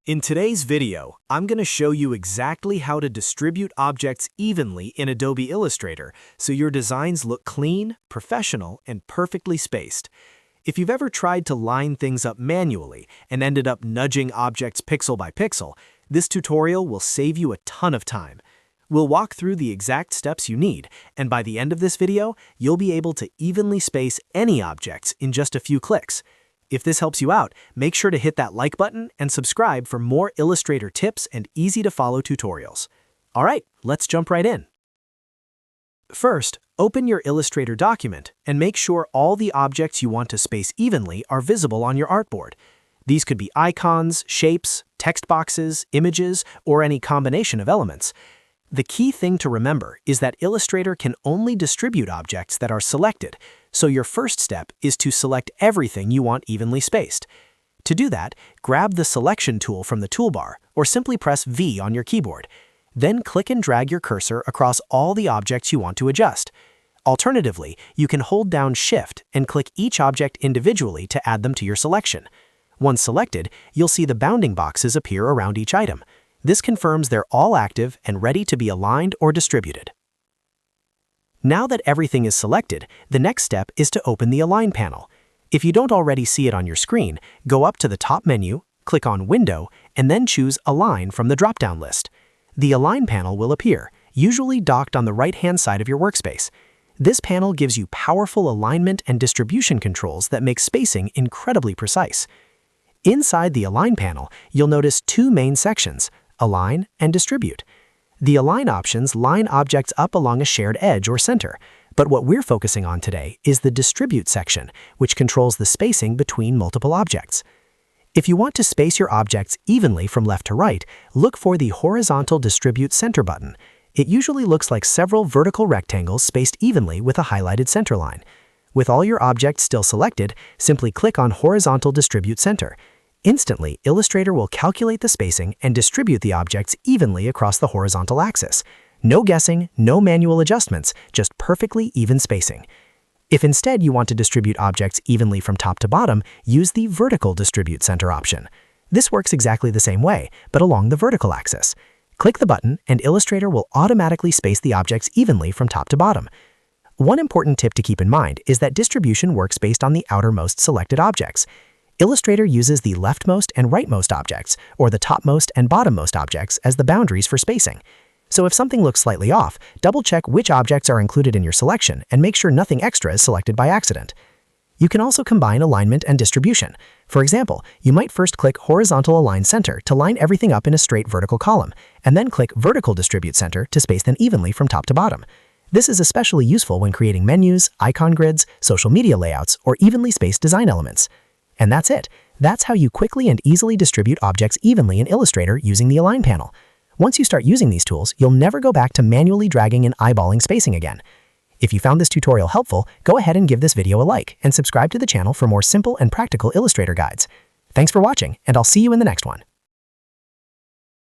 In today's video, I'm going to show you exactly how to distribute objects evenly in Adobe Illustrator so your designs look clean, professional, and perfectly spaced. If you've ever tried to line things up manually and ended up nudging objects pixel by pixel, this tutorial will save you a ton of time. We'll walk through the exact steps you need, and by the end of this video, you'll be able to evenly space any objects in just a few clicks. If this helps you out, make sure to hit that like button and subscribe for more Illustrator tips and easy-to-follow tutorials. All right, let's jump right in. First, open your Illustrator document and make sure all the objects you want to space evenly are visible on your artboard. These could be icons, shapes, text boxes, images, or any combination of elements. The key thing to remember is that Illustrator can only distribute objects that are selected, so your first step is to select everything you want evenly spaced. To do that, grab the Selection tool from the toolbar, or simply press V on your keyboard. Then click and drag your cursor across all the objects you want to adjust. Alternatively, you can hold down Shift and click each object individually to add them to your selection. Once selected, you'll see the bounding boxes appear around each item. This confirms they're all active and ready to be aligned or distributed. Now that everything is selected, the next step is to open the Align panel. If you don't already see it on your screen, go up to the top menu, click on Window, and then choose Align from the drop-down list. The Align panel will appear, usually docked on the right-hand side of your workspace. This panel gives you powerful alignment and distribution controls that make spacing incredibly precise. Inside the Align panel, you'll notice two main sections: Align and Distribute. The Align options line objects up along a shared edge or center, but what we're focusing on today is the Distribute section, which controls the spacing between multiple objects. If you want to space your objects evenly from left to right, look for the Horizontal Distribute Center button. It usually looks like several vertical rectangles spaced evenly with a highlighted center line. With all your objects still selected, simply click on Horizontal Distribute Center. Instantly, Illustrator will calculate the spacing and distribute the objects evenly across the horizontal axis. No guessing, no manual adjustments, just perfectly even spacing. If instead you want to distribute objects evenly from top to bottom, use the Vertical Distribute Center option. This works exactly the same way, but along the vertical axis. Click the button and Illustrator will automatically space the objects evenly from top to bottom. One important tip to keep in mind is that distribution works based on the outermost selected objects. Illustrator uses the leftmost and rightmost objects, or the topmost and bottommost objects, as the boundaries for spacing. So if something looks slightly off, double-check which objects are included in your selection and make sure nothing extra is selected by accident. You can also combine alignment and distribution. For example, you might first click Horizontal Align Center to line everything up in a straight vertical column, and then click Vertical Distribute Center to space them evenly from top to bottom. This is especially useful when creating menus, icon grids, social media layouts, or evenly spaced design elements. And that's it. That's how you quickly and easily distribute objects evenly in Illustrator using the Align panel. Once you start using these tools, you'll never go back to manually dragging and eyeballing spacing again. If you found this tutorial helpful, go ahead and give this video a like and subscribe to the channel for more simple and practical Illustrator guides. Thanks for watching, and I'll see you in the next one.